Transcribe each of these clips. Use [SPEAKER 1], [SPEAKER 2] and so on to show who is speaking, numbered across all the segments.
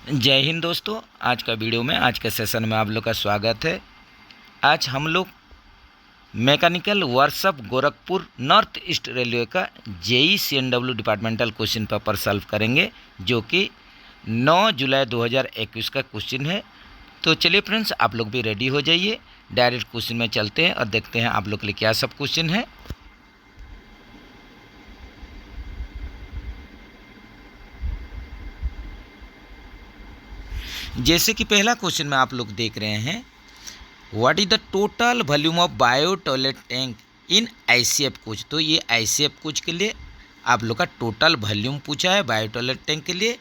[SPEAKER 1] जय हिंद दोस्तों। आज का वीडियो में आज के सेशन में आप लोग का स्वागत है। आज हम लोग mechanical workshop Gorakhpur north east railway का JEE-CNW departmental question paper solve करेंगे, जो कि 9 जुलाई 2021 का क्वेश्चन है। तो चलिए फ्रेंड्स, आप लोग भी रेडी हो जाइए, डायरेक्ट क्वेश्चन में चलते हैं और देखते हैं आप लोग के लिए क्या सब क्वेश्चन है। जैसे कि पहला क्वेश्चन में आप लोग देख रहे हैं, what is the total volume of bio toilet tank in ICF coach. तो ये ICF कोच के लिए आप लोग का टोटल वॉल्यूम पूछा है बायो टॉयलेट टैंक के लिए,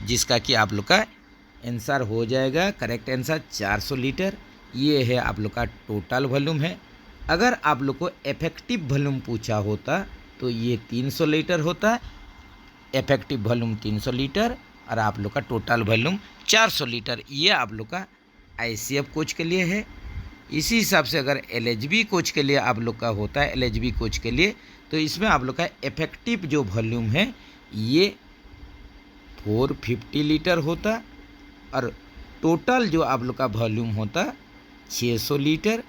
[SPEAKER 1] जिसका कि आप लोग का आंसर हो जाएगा, करेक्ट आंसर 400 लीटर। ये है आप लोग का टोटल वॉल्यूम है। अगर आप लोग को इफेक्टिव वॉल्यूम पूछा होता तो ये 300 लीटर होता, इफेक्टिव वॉल्यूम 300 लीटर और आप लोग का टोटल वॉल्यूम 400 लीटर। ये आप लोग का ICF कोच के लिए है। इसी हिसाब से अगर LHB कोच के लिए आप लोग का होता है, LHB कोच के लिए, तो इसमें आप लोग का इफेक्टिव जो वॉल्यूम है ये 450 लीटर होता और टोटल जो आप लोग का वॉल्यूम होता 600 लीटर।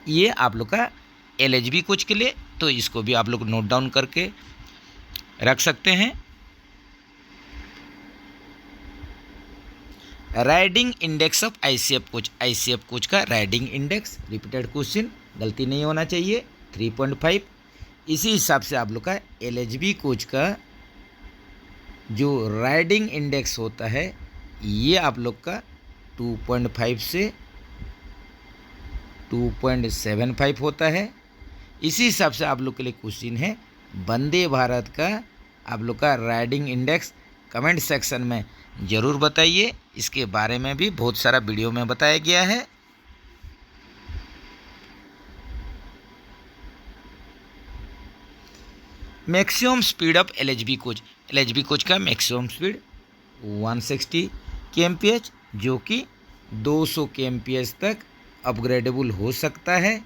[SPEAKER 1] ये आप लोग का LHB कोच के लिए, तो इसको भी आप लोग नोट डाउन करके रख सकते हैं। Riding index of ICF coach का राइडिंग इंडेक्स, रिपीटेड क्वेश्चन, गलती नहीं होना चाहिए, 3.5। इसी हिसाब से आप लोग का LHB कोच का जो राइडिंग इंडेक्स होता है ये आप लोग का 2.5 से 2.75 होता है। इसी हिसाब से आप लोग के लिए क्वेश्चन है, वंदे भारत का आप लोग का राइडिंग इंडेक्स कमेंट सेक्शन में ज़रूर बताइए। इसके बारे में भी बहुत सारा वीडियो में बताया गया है। Maximum speed of LHB coach का मैक्सिमम स्पीड 160 kmph, जो कि 200 kmph तक अपग्रेडेबल हो सकता है।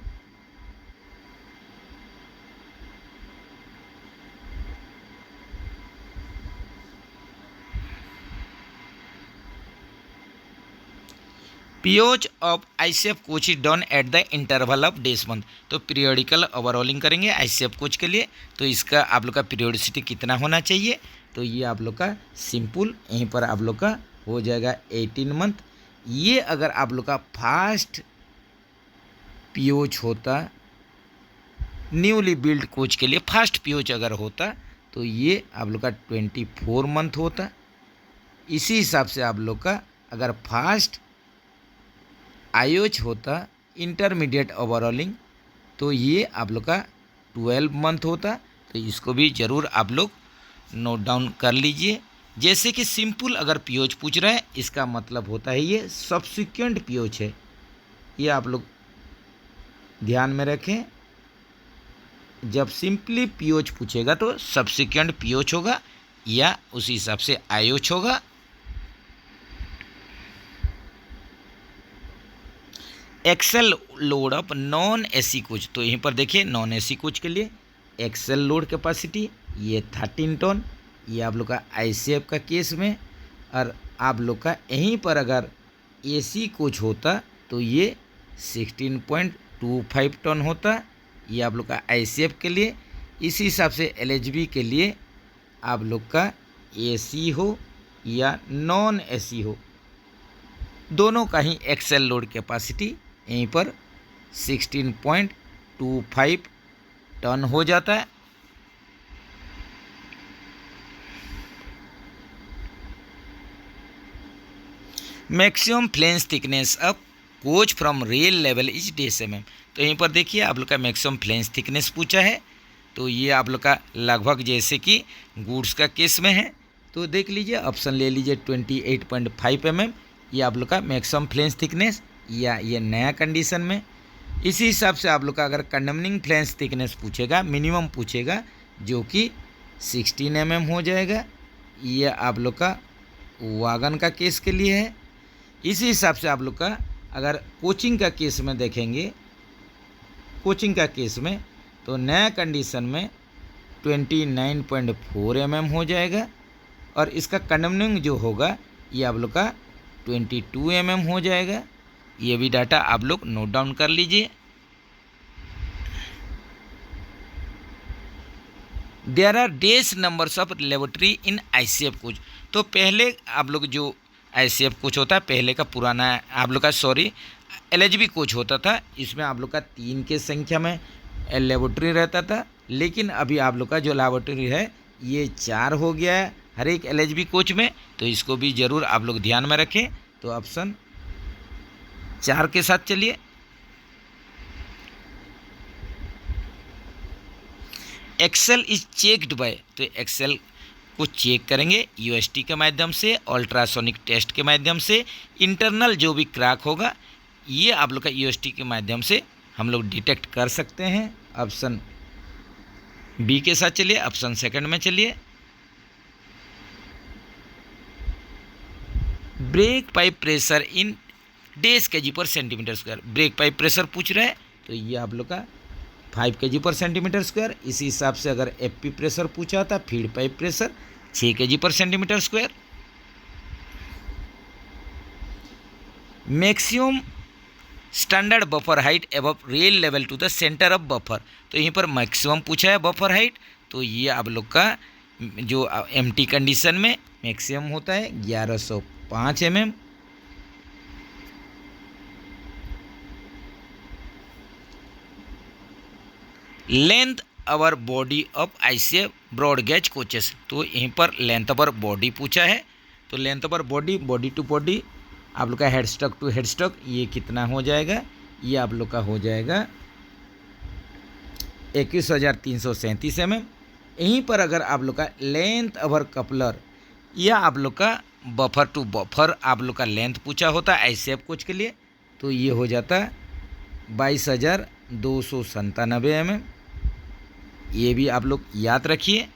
[SPEAKER 1] P O H of ICF coach is done at the interval of days month. तो पीरियोडिकल ओवरऑलिंग करेंगे ICF कोच के लिए, तो इसका आप लोग का पीरियोडिसिटी कितना होना चाहिए। तो ये आप लोग का सिंपल यहीं पर आप लोग का हो जाएगा 18 मंथ। ये अगर आप लोग का फास्ट पीओच होता, न्यूली बिल्ड कोच के लिए फास्ट पीओच अगर होता तो ये आप लोग का 24 मंथ होता। इसी हिसाब से आप लोग का अगर फास्ट IOH होता, इंटरमीडिएट ओवरऑलिंग, तो ये आप लोग का 12 मंथ होता। तो इसको भी ज़रूर आप लोग नोट डाउन कर लीजिए। जैसे कि सिंपल अगर पीओच पूछ रहा है, इसका मतलब होता है ये सब्सिक्वेंट पीओच है। ये आप लोग ध्यान में रखें, जब सिंपली पीओच पूछेगा तो सब्सिक्वेंट पीओच होगा या उसी हिसाब से IOH होगा। Axle load of non AC coach, तो यहीं पर देखिए नॉन AC कोच के लिए एक्सेल लोड कैपेसिटी ये 13 टन, ये आप लोग का ICF का केस में। और आप लोग का यहीं पर अगर AC कोच होता तो ये 16.25 टन होता, ये आप लोग का ICF के लिए। इसी हिसाब से LHB के लिए आप लोग का AC हो या नॉन AC हो, दोनों का ही एक्सेल लोड कैपेसिटी यहीं पर 16.25 टन हो जाता है। Maximum flange thickness of coach from rail level is this mm। तो यहीं पर देखिए आप लोग का मैक्सिमम फ्लेंज थिकनेस पूछा है, तो ये आप लोग का लगभग जैसे कि गुड्स का केस में है, तो देख लीजिए ऑप्शन ले लीजिए 28.5 mm। ये आप लोग का मैक्सिमम फ्लेंज थिकनेस या ये नया कंडीशन में। इसी हिसाब से आप लोग का अगर कंडमनिंग फ्लेंज थिकनेस पूछेगा, मिनिमम पूछेगा, जो कि 16 mm हो जाएगा। ये आप लोग का वागन का केस के लिए है। इसी हिसाब से आप लोग का अगर कोचिंग का केस में देखेंगे, कोचिंग का केस में तो नया कंडीशन में 29.4 mm हो जाएगा और इसका कंडमनिंग जो होगा ये आप लोग का 22 mm हो जाएगा। ये भी डाटा आप लोग नोट डाउन कर लीजिए। There are these numbers of laboratory in ICF coach. तो पहले आप लोग जो ICF कोच होता है पहले का पुराना आप लोग का LHB कोच होता था, इसमें आप लोग का 3 के संख्या में लेबोरेटरी रहता था, लेकिन अभी आप लोग का जो लेबोरेटरी है ये 4 हो गया है हर एक LHB कोच में। तो इसको भी ज़रूर आप लोग ध्यान में रखें। तो ऑप्शन 4 के साथ चलिए। एक्सेल इज चेक्ड बाय, तो एक्सेल को चेक करेंगे UST के माध्यम से, अल्ट्रासोनिक टेस्ट के माध्यम से। इंटरनल जो भी क्रैक होगा ये आप लोग का UST के माध्यम से हम लोग डिटेक्ट कर सकते हैं। ऑप्शन बी के साथ चलिए। ऑप्शन सेकंड में चलिए। Break pipe pressure in days kg/cm²। Break pipe pressure पूछ रहा है तो ये आप लोग का 5 kg/cm²। इसी हिसाब से अगर FP प्रेशर पूछा था, feed pipe pressure 6 kg/cm²। Maximum standard buffer height above rail level to the centre of buffer. तो यहीं पर मैक्सिमम पूछा है बफर हाइट, तो ये आप लोग का जो MT कंडीशन में मैक्सिमम होता है 1105 mm। Length over body of ICF broad gauge coaches. तो यहीं पर लेंथ अवर बॉडी पूछा है, तो length over body to body आप लोग का head stock to head stock ये कितना हो जाएगा, ये आप लोग का हो जाएगा 21,337 mm। यहीं पर अगर आप लोग का लेंथ अवर कपलर या आप लोग का बफर टू बफर आप लोग का लेंथ पूछा होता है ICF कोच के लिए, तो ये हो जाता 22,297 mm। ये भी आप लोग याद रखिए।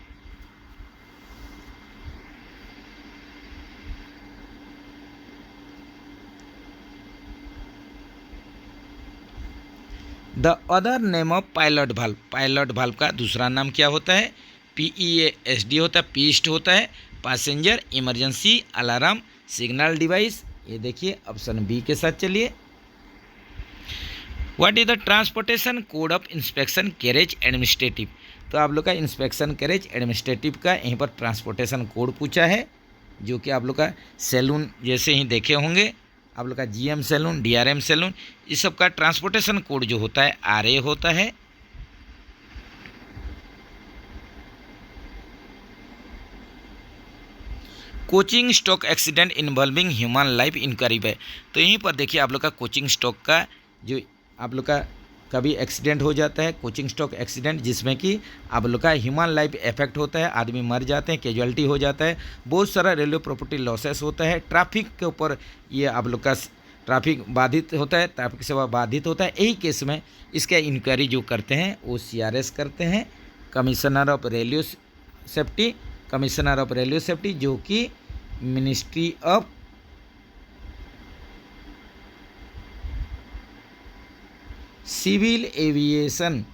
[SPEAKER 1] The other name of pilot valve. Pilot valve का दूसरा नाम क्या होता है? PEASD होता है, पीस्ट होता है, passenger emergency alarm signal device. ये देखिए ऑप्शन बी के साथ चलिए। What is the transportation code of inspection carriage administrative. तो आप लोग का इंस्पेक्शन कैरेज एडमिनिस्ट्रेटिव का यहीं पर ट्रांसपोर्टेशन कोड पूछा है, जो कि आप लोग का सैलून जैसे ही देखे होंगे, आप लोग का GM सैलून, DRM सैलून, इस सब का ट्रांसपोर्टेशन कोड जो होता है RA होता है। Coaching stock accident involving human life inquiry है। तो यहीं पर देखिए आप लोग का कोचिंग स्टॉक का जो आप लोग का कभी एक्सीडेंट हो जाता है, कोचिंग स्टॉक एक्सीडेंट, जिसमें कि आप लोग का ह्यूमन लाइफ इफेक्ट होता है, आदमी मर जाते हैं, कैजुअलिटी हो जाता है, बहुत सारा रेलवे प्रॉपर्टी लॉसेस होता है, ट्रैफिक के ऊपर ये आप लोग का ट्रैफिक बाधित होता है, ट्रैफिक सेवा बाधित होता है। यही केस में इसका इंक्वायरी जो करते हैं वो CRS करते हैं, commissioner of railway safety, commissioner of railway safety, जो कि मिनिस्ट्री ऑफ सिविल एविएशन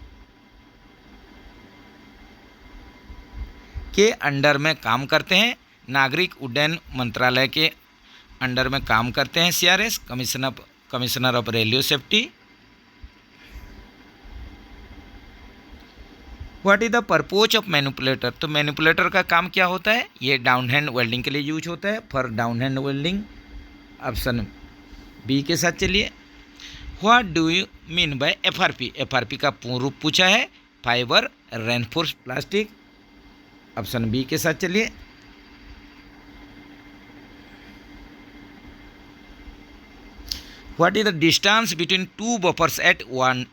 [SPEAKER 1] के अंडर में काम करते हैं, नागरिक उड्डयन मंत्रालय के अंडर में काम करते हैं CRS, commissioner of railway safety. What is the purpose of manipulator. तो मैनिपुलेटर का काम क्या होता है? ये डाउन हैंड वेल्डिंग के लिए यूज होता है, for down hand welding. Option B के साथ चलिए। What do you mean by FRP। FRP का पूर्ण रूप पूछा है, fibre reinforce plastic. Option B के साथ चलिए। What is the distance between two buffers at one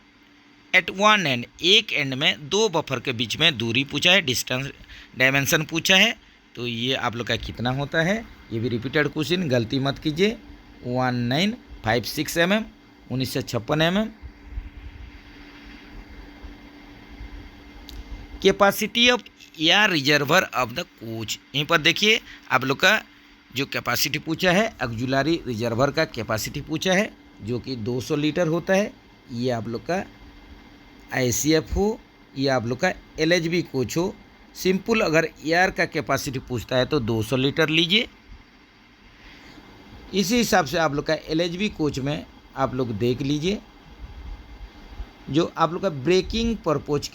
[SPEAKER 1] end. एक एंड में दो बफर के बीच में दूरी पूछा है, डिस्टेंस डायमेंशन पूछा है। तो ये आप लोग का कितना होता है? ये भी रिपीटेड क्वेश्चन, गलती मत कीजिए। 1956 mm, 1956 mm। Capacity of air reservoir of the coach. यहीं पर देखिए आप लोग का जो कैपेसिटी पूछा है, ऑक्सिलरी रिजर्वर का कैपेसिटी पूछा है, जो कि 200 लीटर होता है। ये आप लोग का ICF हो या आप लोग का LHB कोच हो, सिंपल अगर एयर का कैपेसिटी पूछता है तो 200 लीटर लीजिए। इसी हिसाब से आप लोग का LHB कोच में आप लोग देख लीजिए, जो आप लोग का ब्रेकिंग पर्पज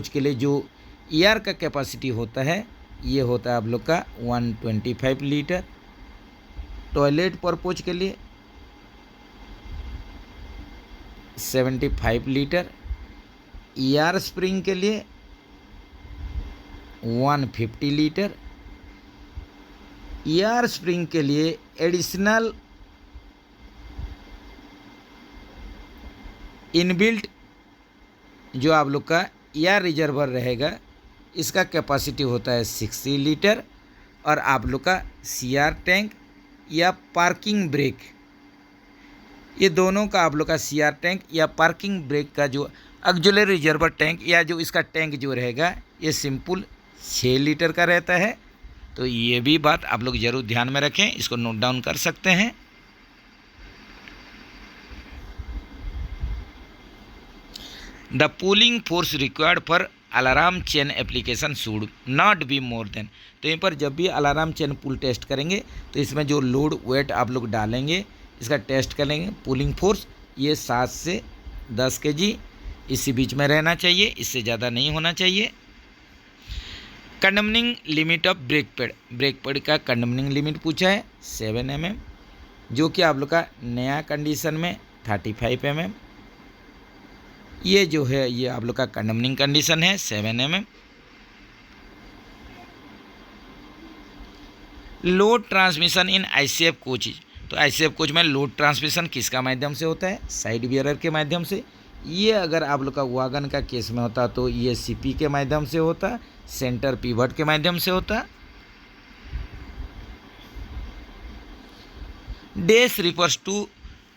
[SPEAKER 1] के लिए जो ER का कैपेसिटी होता है, ये होता है आप लोग का 125 लीटर। टॉयलेट पर्पज के लिए 75 लीटर। ER स्प्रिंग के लिए 150 लीटर। ER स्प्रिंग के लिए एडिशनल इनबिल्ट जो आप लोग का ER रिजर्वर रहेगा, इसका कैपेसिटी होता है 60 लीटर। और आप लोग का CR टैंक या पार्किंग ब्रेक, ये दोनों का आप लोग का CR टैंक या पार्किंग ब्रेक का जो ऑक्सिलरी रिजर्वर टैंक या जो इसका टैंक जो रहेगा, ये सिंपल 6 लीटर का रहता है। तो ये भी बात आप लोग ज़रूर ध्यान में रखें, इसको नोट डाउन कर सकते हैं। The pulling force required for alarm chain application should not be more than. तो यहाँ पर जब भी अलार्म चेन पुल टेस्ट करेंगे तो इसमें जो लोड वेट आप लोग डालेंगे, इसका टेस्ट करेंगे, पुलिंग फोर्स ये 7 से 10 kg इसी बीच में रहना चाहिए, इससे ज़्यादा नहीं होना चाहिए। कंडमनिंग लिमिट ऑफ ब्रेक पैड का कंडमनिंग लिमिट पूछा है 7 mm, जो कि आप लोग का नया कंडीशन में 35 mm। ये जो है ये आप लोग का कंडमनिंग कंडीशन है 7 mm। Load transmission in ICF coaches, तो ICF कोच में लोड ट्रांसमिशन किसका माध्यम से होता है? साइड बियरर के माध्यम से। ये अगर आप लोग का वागन का केस में होता तो ये CP के माध्यम से होता, सेंटर पिवट के माध्यम से होता। Dash refers to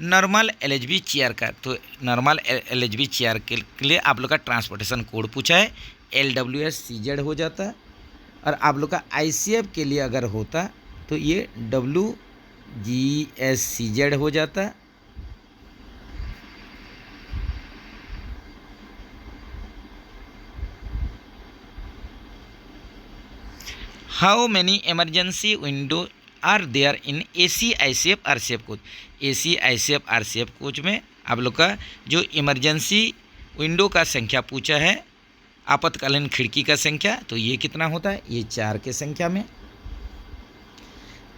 [SPEAKER 1] normal LHB chair का, तो नॉर्मल LHB चेयर के लिए आप लोग का ट्रांसपोर्टेशन कोड पूछा है, LWS-CZ हो जाता। और आप लोग का ICF के लिए अगर होता तो ये WGS-CZ हो जाता। How many emergency window are there in AC ICF RCF coach? AC ICF RCF coach में आप लोग का जो इमरजेंसी विंडो का संख्या पूछा है, आपातकालीन खिड़की का संख्या, तो ये कितना होता है? ये 4 के संख्या में।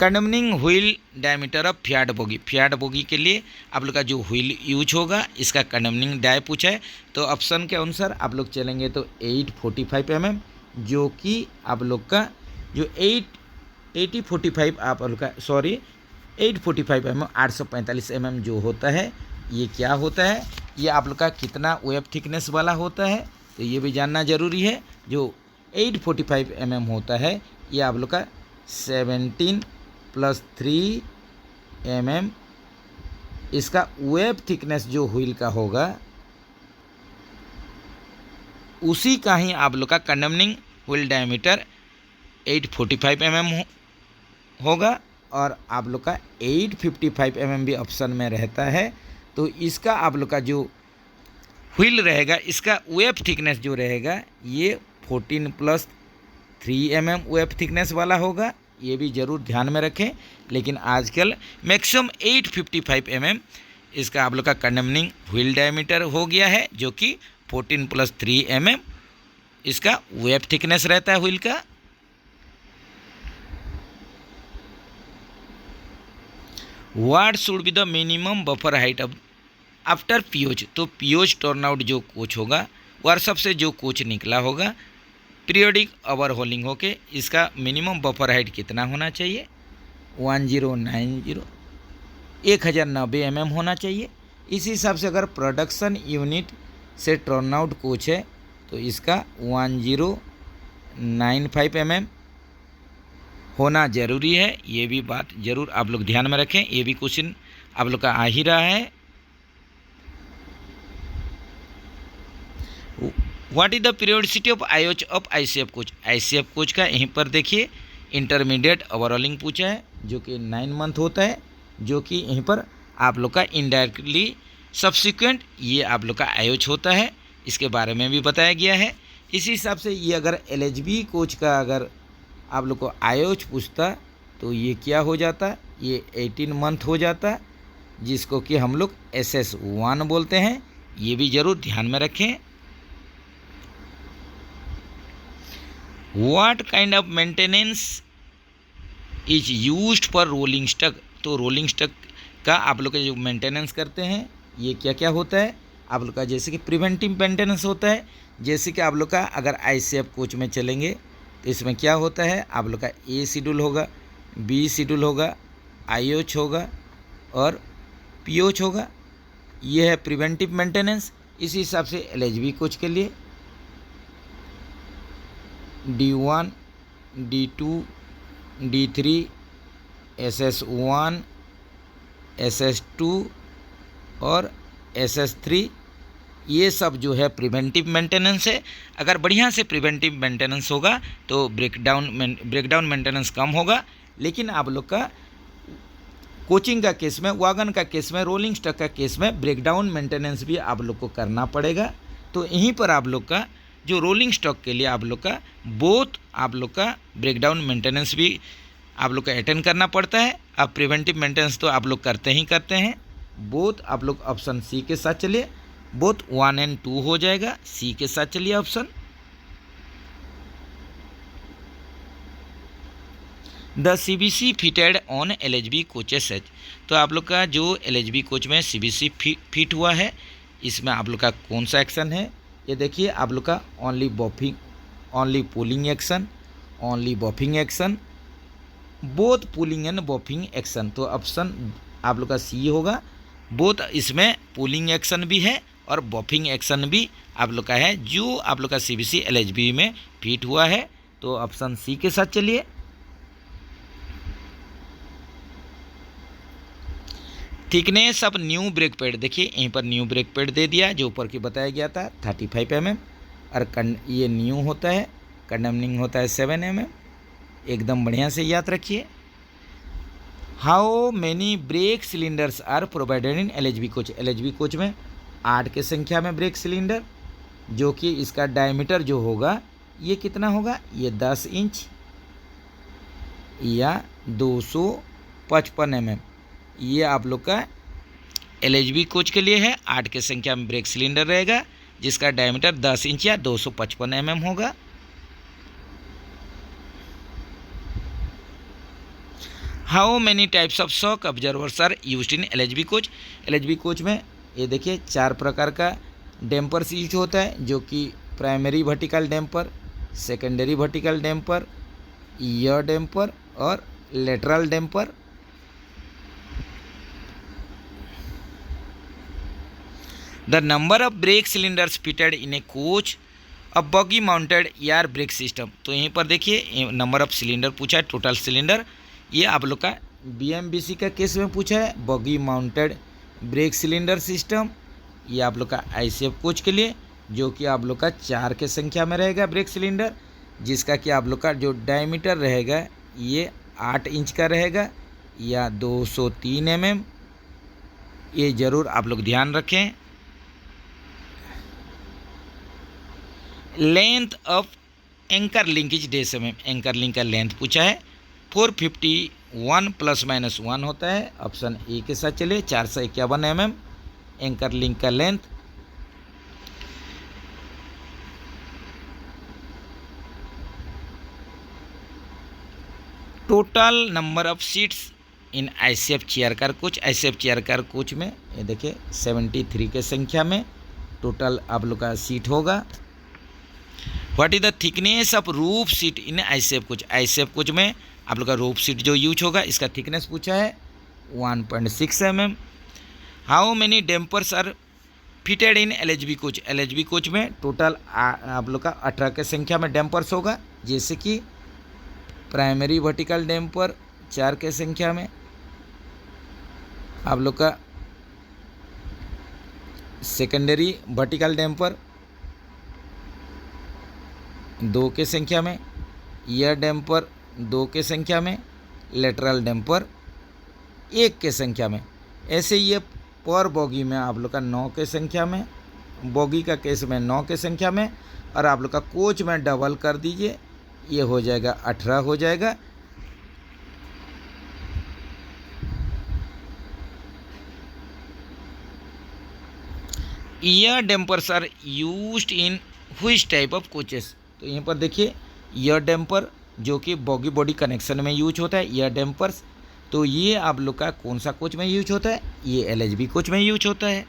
[SPEAKER 1] Condemning wheel diameter of Fiat bogie के लिए आप लोग का जो व्हील यूज होगा, इसका कंडमनिंग डाय पूछा है। तो ऑप्शन के अनुसार आप लोग चलेंगे तो 845 mm, जो कि आप लोग का जो 845 आप लोग का 845 mm 845 mm जो होता है, ये क्या होता है? ये आप लोग का कितना वेब थिकनेस वाला होता है, तो ये भी जानना ज़रूरी है। जो 845 mm होता है, ये आप लोग का 17 + 3 mm इसका वेब थिकनेस जो व्हील का होगा, उसी का ही आप लोग का कंडमनिंग व्हील डायमीटर 845 mm होगा। और आप लोग का 855 mm भी ऑप्शन में रहता है। तो इसका आप लोग का जो व्हील रहेगा, इसका वेब थिकनेस जो रहेगा, ये 14 + 3 mm वेब थिकनेस वाला होगा। ये भी ज़रूर ध्यान में रखें। लेकिन आजकल मैक्सिमम 855 mm इसका आप लोग का कंडमनिंग व्हील डायमीटर हो गया है, जो कि 14 + 3 mm इसका वेब थिकनेस रहता है व्हील का। What should be the minimum buffer height of after P O H? तो पीओच टर्नआउट जो कोच होगा, वर्कशॉप से जो कोच निकला होगा, पीरियोडिक ओवरहॉलिंग होके इसका मिनिमम बफर हाइट कितना होना चाहिए? 1090 mm होना चाहिए। इसी हिसाब से अगर प्रोडक्शन यूनिट से टर्नआउट कोच है तो इसका 1095 mm होना ज़रूरी है। ये भी बात ज़रूर आप लोग ध्यान में रखें, ये भी क्वेश्चन आप लोग का आ ही रहा है। What is the periodicity of I O H of ICF coach? ICF coach का यहीं पर देखिए इंटरमीडिएट ओवरऑलिंग पूछा है, जो कि 9 मंथ होता है, जो कि यहीं पर आप लोग का इनडायरेक्टली सब्सिक्वेंट ये आप लोग का आईओच होता है, इसके बारे में भी बताया गया है। इसी हिसाब से ये अगर LHB कोच का अगर आप लोग को आयोज पूछता तो ये क्या हो जाता, ये 18 मंथ हो जाता, जिसको कि हम लोग SS1 बोलते हैं। ये भी ज़रूर ध्यान में रखें। What kind of maintenance is used for rolling stock. तो रोलिंग स्टॉक का आप लोग जो मेंटेनेंस करते हैं ये क्या क्या होता है आप लोग का, जैसे कि प्रिवेंटिव मेंटेनेंस होता है। जैसे कि आप लोग का अगर ICF कोच में चलेंगे तो इसमें क्या होता है, आप लोग का A शेड्यूल होगा, B शेड्यूल होगा, IOH होगा और POH होगा। ये है प्रिवेंटिव मेंटेनेंस। इसी हिसाब से LHB कोच के लिए D1, D2, D3, SS1, SS2 और SS3, ये सब जो है प्रिवेंटिव मेंटेनेंस है। अगर बढ़िया से प्रिवेंटिव मेंटेनेंस होगा तो ब्रेकडाउन मेंटेनेंस कम होगा। लेकिन आप लोग का कोचिंग का केस में, वैगन का केस में, रोलिंग स्टॉक का केस में ब्रेकडाउन मेंटेनेंस भी आप लोग को करना पड़ेगा। तो यहीं पर आप लोग का जो रोलिंग स्टॉक के लिए आप लोग का बोथ आप लोग का ब्रेकडाउन मेंटेनेंस भी आप लोग का अटेंड करना पड़ता है। अब प्रिवेंटिव मेंटेनेंस तो आप लोग करते ही करते हैं। बोथ आप लोग ऑप्शन सी के साथ चलिए, बोथ 1 और 2 हो जाएगा। सी के साथ चलिए option. The CBC fitted on LHB coaches H. तो आप लोग का जो LHB कोच में CBC फिट हुआ है, इसमें आप लोग का कौन सा एक्शन है ये देखिए। आप लोग का only buffing, only pulling action, only buffing action, both pulling and buffing action. तो ऑप्शन आप लोग का सी होगा। बोथ इसमें पुलिंग एक्शन भी है और बफिंग एक्शन भी आप लोग का है, जो आप लोग का CBC LHB में फिट हुआ है। तो ऑप्शन सी के साथ चलिए। Thickness of new brake pad, देखिए यहीं पर न्यू ब्रेक पैड दे दिया जो ऊपर की बताया गया था 35 mm और ये न्यू होता है, कंडेमनिंग होता है 7 mm। एकदम बढ़िया से याद रखिए। How many brake cylinders are provided in LHB coach. LHB coach में 8 के संख्या में ब्रेक सिलेंडर, जो कि इसका डायमीटर जो होगा ये कितना होगा, ये 10 इंच या 255 mm। ये आप लोग का LHB कोच के लिए है। 8 के संख्या में ब्रेक सिलेंडर रहेगा जिसका डायमीटर 10 इंच या 255 mm होगा। How many types of shock observers are used in LHB coach. LHB coach में ये देखिए 4 प्रकार का डैम्पर्स यूज होता है, जो कि primary vertical damper, secondary vertical damper, yaw damper और lateral damper. The number of brake cylinders fitted in a coach a bogie mounted air brake system. तो यहीं पर देखिए नंबर ऑफ सिलेंडर पूछा है, टोटल सिलेंडर। ये आप लोग का BMBC का केस में पूछा है, बगी माउंटेड ब्रेक सिलेंडर सिस्टम। ये आप लोग का ICF कोच के लिए, जो कि आप लोग का 4 के संख्या में रहेगा ब्रेक सिलेंडर, जिसका कि आप लोग का जो डायमीटर रहेगा ये 8 इंच का रहेगा या 203 mm। ये ज़रूर आप लोग ध्यान रखें। Length of anchor linkage this mm। Anchor link का लेंथ पूछा है 451 ± 1 होता है। ऑप्शन ए के साथ चलिए। 451 mm एंकर लिंक का length. Total number of seats in ICF chair car coach. ICF chair car coach में ये देखिए 73 के संख्या में टोटल आप लोग का सीट होगा। What is the thickness of roof seat in ICF coach. ICF coach में आप लोग का रूफ सीट जो यूज होगा इसका थिकनेस पूछा है 1.6 mm। How many dampers are fitted in LHB coach. LHB coach में टोटल आप लोग का 18 के संख्या में डैम्पर्स होगा, जैसे कि प्राइमरी वर्टिकल डैम्पर 4 के संख्या में, आप लोग का सेकेंडरी वर्टिकल डैम्पर 2 के संख्या में, ईयर डैम्पर 2 के संख्या में, लेटरल डैम्पर 1 के संख्या में। ऐसे ये पर बोगी में आप लोग का 9 के संख्या में, बोगी का केस में 9 के संख्या में, और आप लोग का कोच में डबल कर दीजिए ये हो जाएगा 18 हो जाएगा। Yaw dampers are used in which type of coaches. तो यहाँ पर देखिए ईयर डैम्पर जो कि बॉगी बॉडी कनेक्शन में यूज होता है, ईयर डैम्पर्स। तो ये आप लोग का कौन सा कोच में यूज होता है, ये एलएचबी कोच में यूज होता है।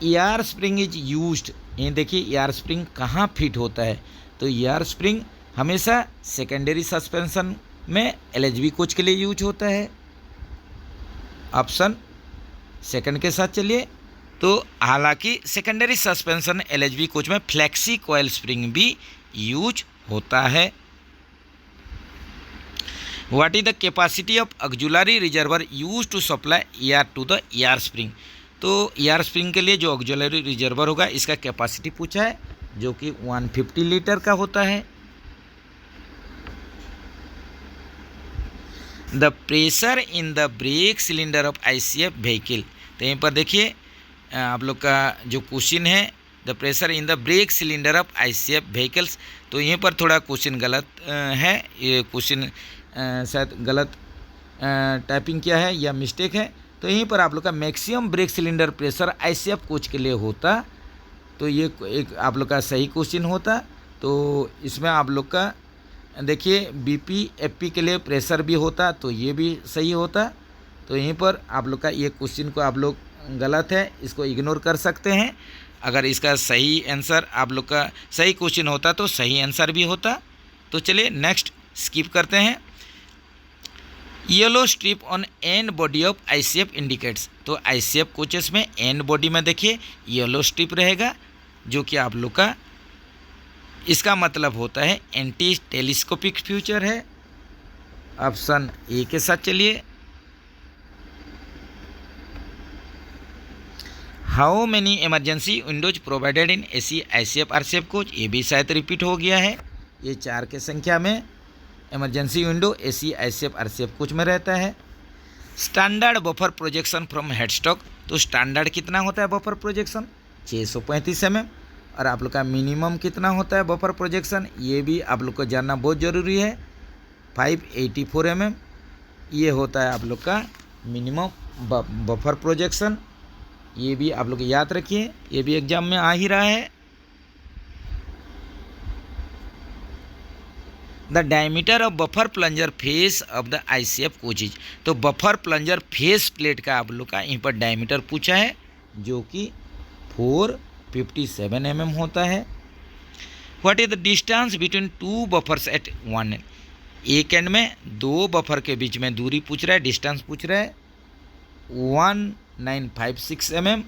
[SPEAKER 1] एयर स्प्रिंग इज यूज्ड, ये देखिए एयर स्प्रिंग कहाँ फिट होता है, तो एयर स्प्रिंग हमेशा सेकेंडरी सस्पेंशन में एलएचबी कोच के लिए यूज होता है। ऑप्शन सेकंड के साथ चलिए। तो हालांकि सेकेंडरी सस्पेंशन एलएचबी कोच में फ्लेक्सी कॉइल स्प्रिंग भी यूज होता है। What is the capacity of auxiliary reservoir use to supply air to the air spring. तो एयर स्प्रिंग के लिए जो ऑक्सिलरी रिजर्वर होगा इसका कैपेसिटी पूछा है, जो कि 150 लीटर का होता है। The pressure in the brake cylinder of ICF vehicle. तो यहीं पर देखिए आप लोग का जो क्वेश्चन है, the pressure in the brake cylinder of ICF vehicles. तो यहीं पर थोड़ा क्वेश्चन गलत है, ये क्वेश्चन शायद गलत टाइपिंग किया है या मिस्टेक है। तो यहीं पर आप लोग का maximum brake cylinder pressure ICF coach के लिए होता, तो ये एक आप लोग का सही क्वेश्चन होता। तो इसमें आप लोग का देखिए बीपी एफपी के लिए प्रेशर भी होता, तो ये भी सही होता। तो यहीं पर आप लोग का ये क्वेश्चन को आप लोग गलत है, इसको इग्नोर कर सकते हैं। अगर इसका सही आंसर आप लोग का सही क्वेश्चन होता तो सही आंसर भी होता। तो चलिए नेक्स्ट स्किप करते हैं। Yellow strip on and body of ICF indicates. तो आईसीएफ कोचेस में एंड बॉडी में देखिए येलो स्ट्रिप रहेगा, जो कि आप लोग का इसका मतलब होता है एंटी टेलीस्कोपिक फ्यूचर है। ऑप्शन ए के साथ चलिए। How many emergency Windows provided in AC ICF RCF coach, ये भी शायद रिपीट हो गया है। ये 4 के संख्या में emergency window AC ICF RCF coach में रहता है। Standard buffer projection from headstock. तो स्टैंडर्ड कितना होता है बफर प्रोजेक्शन, 635 mm। और आप लोग का मिनिमम कितना होता है बफर प्रोजेक्शन, ये भी आप लोग को जानना बहुत ज़रूरी है, 584 mm। ये होता है आप लोग का मिनिमम बफर प्रोजेक्शन, ये भी आप लोग याद रखिए, ये भी एग्जाम में आ ही रहा है। The diameter of buffer plunger face of the ICF coaches. तो बफर प्लंजर फेस प्लेट का आप लोग का यहीं पर डायमीटर पूछा है, जो कि 457 mm होता है। What is the distance between 2 buffers at one end. एक एंड में 2 बफर के बीच में दूरी पूछ रहा है, डिस्टेंस पूछ रहा है 1956 mm।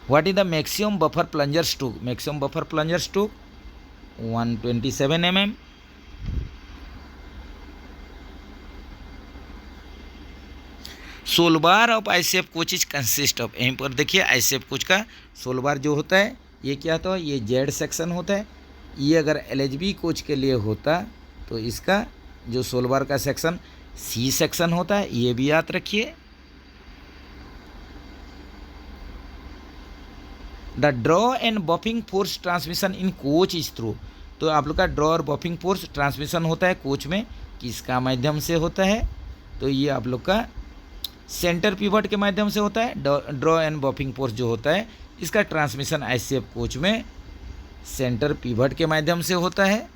[SPEAKER 1] What is the maximum buffer plunger stroke. Maximum buffer plunger stroke 127 mm। Solebar of ICF coaches consist of. यहीं पर देखिए आईसीएफ कोच का सोलबार जो होता है ये क्या होता है, ये जेड सेक्शन होता है। ये अगर एलएचबी कोच के लिए होता तो इसका जो सोलबार का सेक्शन सी सेक्शन होता है, ये भी याद रखिए। The draw and buffing force transmission in coach is through. तो आप लोग का ड्रॉ और बफिंग फोर्स ट्रांसमिशन होता है कोच में, किसका माध्यम से होता है, तो ये आप लोग का सेंटर पिवट के माध्यम से होता है। ड्रॉ एंड बफिंग फोर्स जो होता है इसका ट्रांसमिशन आईसीएफ कोच में सेंटर पिवट के माध्यम से होता है।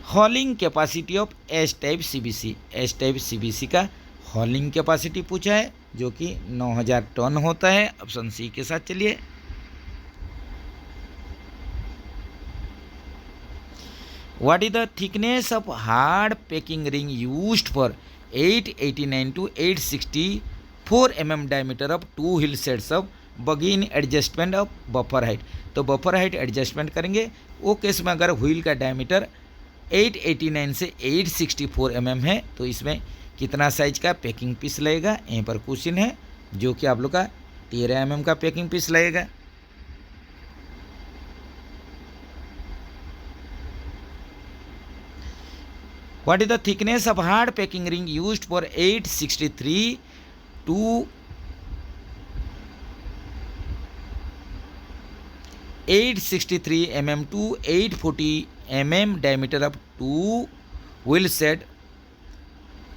[SPEAKER 1] हॉलिंग capacity of S type CBC. S type CBC का हॉलिंग कैपेसिटी पूछा है, जो कि 9000 टन होता है। ऑप्शन सी के साथ चलिए। What is the thickness of hard packing ring used for 889 to 864 mm diameter of 2 hill sets of बगी इन एडजस्टमेंट ऑफ बफर हाइट। तो बफर हाइट एडजस्टमेंट करेंगे वो केस में अगर व्हील का डायमीटर 889 से 864 mm है, तो इसमें कितना साइज का पैकिंग पीस लगेगा, यहीं पर क्वेश्चन है, जो कि आप लोग का 13 mm का पैकिंग पीस लगेगा। What is the thickness of hard packing ring used for 863 to 863 mm to 840 mm diameter of two wheel set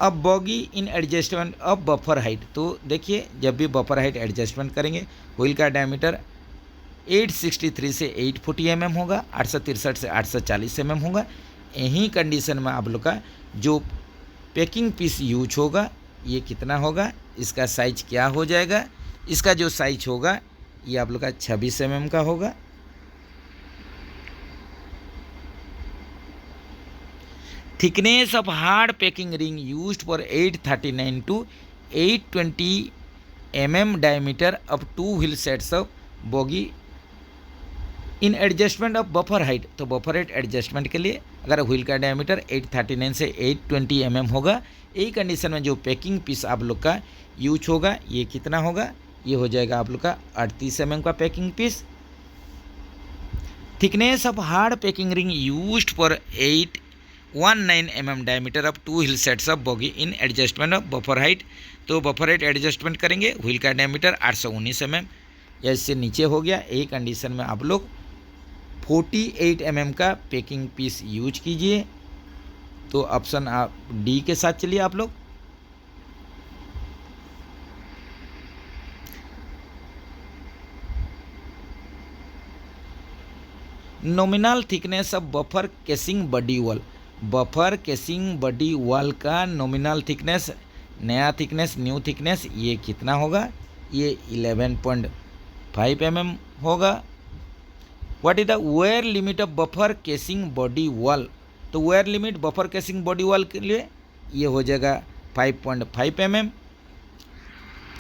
[SPEAKER 1] अब बॉगी इन एडजस्टमेंट अब बफर हाइट। तो देखिए जब भी बफर हाइट एडजस्टमेंट करेंगे व्हील का डायमीटर 863 से 840 mm होगा, 863 से 840 mm होगा। यही कंडीशन में आप लोग का जो पैकिंग पीस यूज होगा ये कितना होगा, इसका साइज क्या हो जाएगा। इसका जो साइज होगा ये आप लोग का 26 mm का होगा। Thickness of hard packing ring used for 839 to 820 mm diameter of two wheel sets of bogie in adjustment of buffer height. तो बफर हाइट एडजस्टमेंट के लिए अगर व्हील का डायमीटर 839 से 820 mm होगा, यही कंडीशन में जो पैकिंग पीस आप लोग का यूज होगा ये कितना होगा, ये हो जाएगा आप लोग का 38 mm का packing piece. Thickness of hard packing ring used for 819 mm diameter of two wheel sets of bogie in adjustment of buffer height. तो बफर हाइट एडजस्टमेंट करेंगे, व्हील का डायमीटर 819 mm या इससे नीचे हो गया, यही कंडीशन में आप लोग 48 mm का पैकिंग पीस यूज कीजिए। तो ऑप्शन आप डी के साथ चलिए आप लोग। Nominal thickness of buffer casing body wall. Buffer casing body wall का नॉमिनल थिकनेस, नया थिकनेस, न्यू थिकनेस ये कितना होगा, ये 11.5 mm होगा। What is the wear limit of buffer casing body wall. तो wear limit buffer casing body wall के लिए ये हो जाएगा 5.5 mm।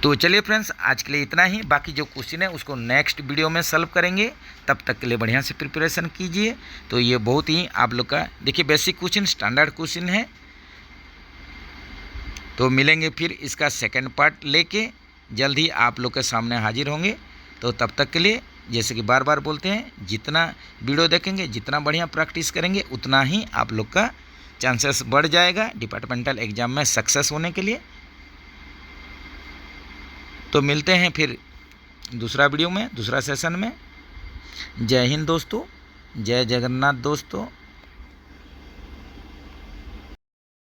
[SPEAKER 1] तो चलिए फ्रेंड्स आज के लिए इतना ही, बाकी जो क्वेश्चन है उसको नेक्स्ट वीडियो में सॉल्व करेंगे। तब तक के लिए बढ़िया से प्रिपरेशन कीजिए। तो ये बहुत ही आप लोग का देखिए बेसिक क्वेश्चन, स्टैंडर्ड क्वेश्चन है। तो मिलेंगे फिर इसका सेकंड पार्ट लेके, जल्द ही आप लोग के सामने हाजिर होंगे। तो तब तक के लिए जैसे कि बार बार बोलते हैं, जितना वीडियो देखेंगे, जितना बढ़िया प्रैक्टिस करेंगे, उतना ही आप लोग का चांसेस बढ़ जाएगा डिपार्टमेंटल एग्जाम में सक्सेस होने के लिए। तो मिलते हैं फिर दूसरा वीडियो में, दूसरा सेशन में। जय हिंद दोस्तों, जय जगन्नाथ दोस्तों।